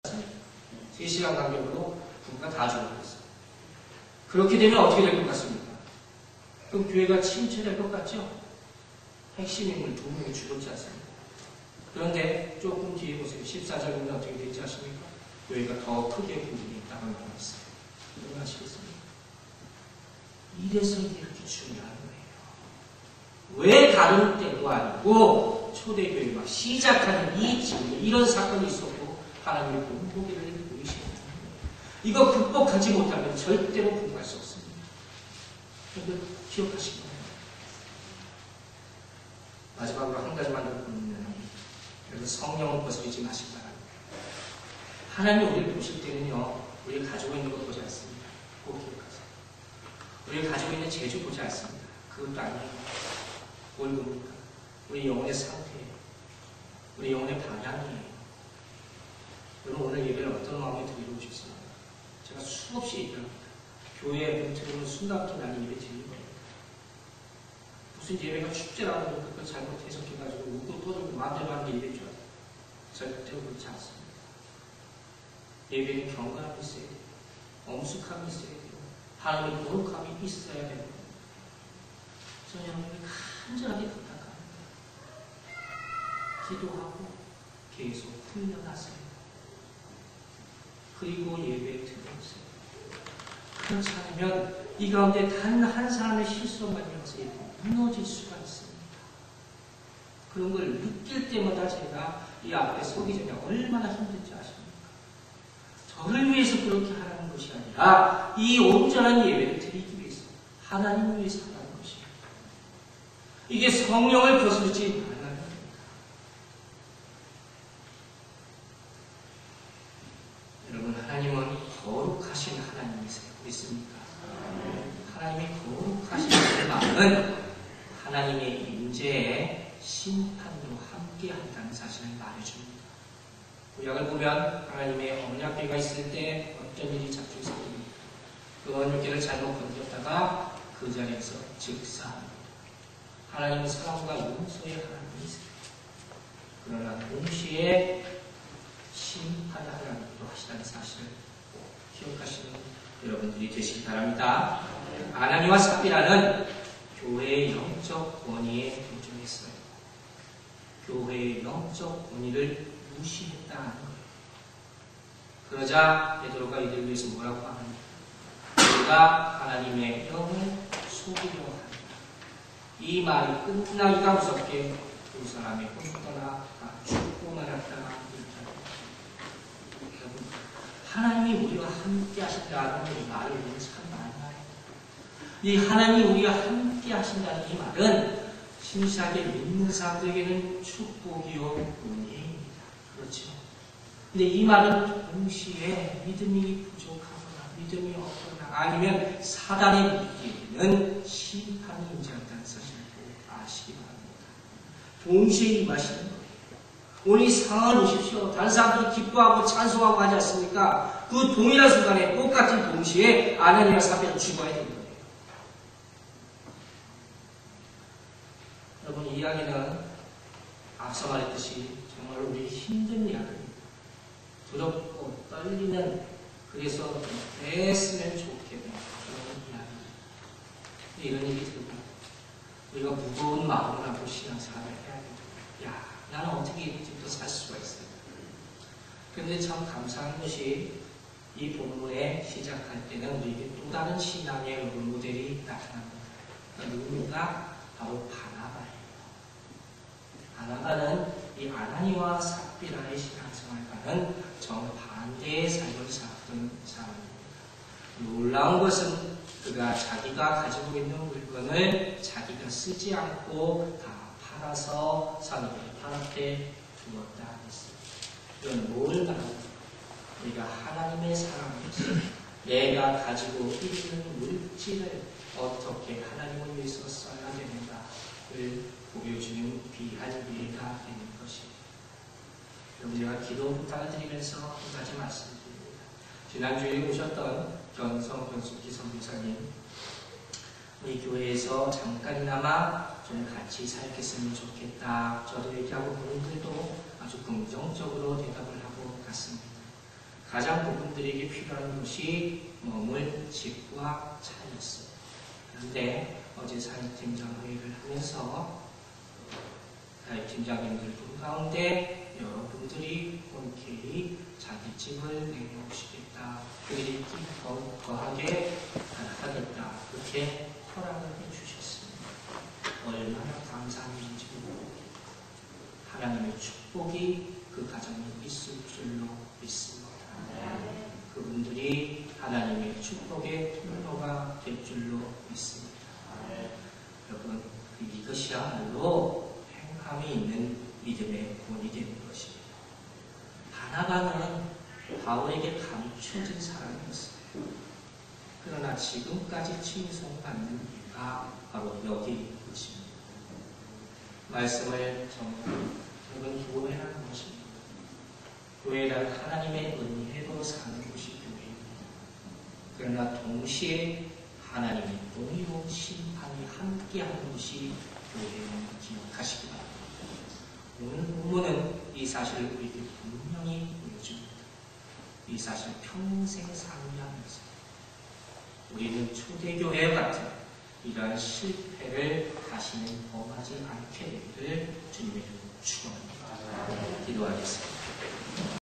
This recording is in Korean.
않습니까? 3시간 간격으로 부부가 다 죽어버렸어요. 그렇게 되면 어떻게 될 것 같습니까? 그럼 교회가 침체될 것 같죠? 핵심 인물 2명이 죽었지 않습니까? 그런데 조금 뒤에 보세요. 14절에는 어떻게 되지 않습니까? 교회가 더 크게 부분이 있다고 나왔어요. 여러분 아시겠습니까? 이래서 이렇게 중요한 거예요. 왜 다른 때도 아니고 초대교회가 시작하는 이 지금 이런 사건이 있었고 하나님의 공복을 보이시는 거예요. 이거 극복하지 못하면 절대로 공부할 수 없습니다. 여러분 기억하시기 바랍니다. 마지막으로 한 가지만 더 보면 여러분 성령을 거스르지 마시기 바랍니다. 하나님이 우리를 보실 때는요, 우리가 가지고 있는 것 보지 않습니다. 꼭 기억하세요. 우리가 가지고 있는 재주 보지 않습니다. 그것도 아니에요. 뭘 봅니까? 우리 영혼의 상태예요. 우리 영혼의 방향이에요. 여러분 오늘 예배를 어떤 마음에 드리고 오셨습니까? 제가 수없이 얘기합니다. 교회에 들어오는 순간부터 나는 예배 드리는 거예요. 무슨 예배가 축제라고 그걸 잘못 해석해가지고 웃고 떠들고 마음대로 하는 게 예배인 줄 알아요. 절대 그렇지 않습니다. 예배는 경건함이 있어야 돼요. 엄숙함이 있어야 돼요. 하나님의 거룩함이 있어야 돼요. 저는 여러분이 간절하게 부탁합니다. 기도하고 계속 훈련하세요. 그리고 예배에 들어오세요. 그렇지 않으면 이 가운데 단 한 사람의 실수로만 인해서 무너질 수가 있습니다. 그런 걸 느낄 때마다 제가 이 앞에 서기 전에 얼마나 힘든지 아십니까? 저를 위해서 그렇게 하라는 것이 아니라 이 온전한 예배를 드리기 위해서 하나님을 위해서 하라는 것입니다. 이게 성령을 거스르지 말라는 겁니다. 여러분 하나님은 거룩하신 하나님이세요. 믿습니까? 하나님이 거룩하신 그 마음은 하나님의 임재에 심판으로 함께한다는 사실을 말해줍니다. 구약을 보면 하나님의 언약궤가 있을 때 어떤 일이 자주 있었습니까? 그 언약궤를 잘못 건드렸다가 그 자리에서 즉사합니다. 하나님은 사랑과 용서의 하나님이세요. 그러나 동시에 심판의 하나님도 하시다는 사실을 꼭 기억하시는 여러분들이 되시기 바랍니다. 아나니와 삽비라는 교회의 영적 권위에 도전했어요. 교회의 영적 권위를 무시했다는 거예요. 그러자 베드로가 이들을 위해서 뭐라고 합니까? 우리가 하나님의 영을 속이려 한다. 이 말이 끝나기가 무섭게 두 사람의 혼이 떠나 죽고 말았다. 하나님이 우리와 함께 하신다는 이 말을 우리는 참 많이 말해요. 이 하나님이 우리와 함께 하신다는 이 말은 신실하게 믿는 사람들에게는 축복이요 은혜입니다. 그렇죠? 근데 이 말은 동시에 믿음이 부족하거나 믿음이 없거나 아니면 사단의 믿기에는 심판이 임재한다는 사실을 꼭 아시기 바랍니다. 동시에 임하시는 거예요. 오늘 이 상황을 보십시오. 다른 사람들이 기뻐하고 찬송하고 하지 않습니까? 그 동일한 순간에 똑같은 동시에 아나니와 삽비는 죽어야 되는 거예요. 여러분 이 이야기는 앞서 말했듯이 정말 우리 힘든 이야기입니다. 두렵고 떨리는 그래서 됐으면 좋겠다 그런 이야기입니다. 이런 얘기 들으면 우리가 무거운 마음을 하고 신앙생활을 해야 됩니다. 야, 나는 어떻게 또 살 수가 있어요. 그런데 참 감사한 것이 이 본문에 시작할 때는 우리에게 또 다른 신앙의 롤모델이 나타납니다. 누굽니까? 바로 바나바예요. 바나바는 이 아나니와 삽비라의 신앙생활과는 정반대의 삶을 살았던 사람입니다. 놀라운 것은 그가 자기가 가지고 있는 물건을 자기가 쓰지 않고 다 팔아서 사람들의 팔 앞에 두었다 했습니다. 이건 뭘 말합니까? 우리가 하나님의 사람으로서 내가 가지고 있는 물질을 어떻게 하나님을 위해서 써야 되는가를 보여주는 귀한 예가 되는 것입니다. 여러분 제가 기도 부탁을 드리면서 한 가지 말씀드립니다. 지난주에 오셨던 견숙기 선교사님 우리 교회에서 잠깐이나마 좀 같이 살겠으면 좋겠다. 저도 얘기하고 본인들도 아주 긍정적으로 대답을 하고 갔습니다. 가장 그분들에게 필요한 것이 머물 집과 차였어요. 그런데 어제 사회팀장 회의를 하면서 사회팀장님들 분 가운데 여러분들이 흔쾌히 자기 집을 내려오시겠다, 그들이 거하게 하겠다, 그렇게 허락을 해주셨습니다. 얼마나 감사한 일인지 모르겠어요. 하나님의 축복이 그 가정에 있을 줄로 믿습니다. 그분들이 하나님의 축복의 통로가 될 줄로 믿습니다. 여러분, 이것이야말로 행함이 있는 믿음의 본이 되는 것입니다. 바나바는 바울에게 감춰진 사람이었어요. 그러나 지금까지 칭송받는 이유가 바로 여기 있습니다. 말씀을 정말 여러분, 교회라는 것입니다. 교회란 하나님의 은혜로 사는 곳이 교회입니다. 그러나 동시에 하나님의 공의로운 심판이 함께하는 것이 교회임을 기억하시기 바랍니다. 오늘 본문은 이 사실을 우리에게 분명히 보여줍니다. 이 사실 평생 상기하면서 우리는 초대교회와 같은 이러한 실패를 다시는 범하지 않게 되기를 주님의 이름으로 축원합니다. 기도하겠습니다.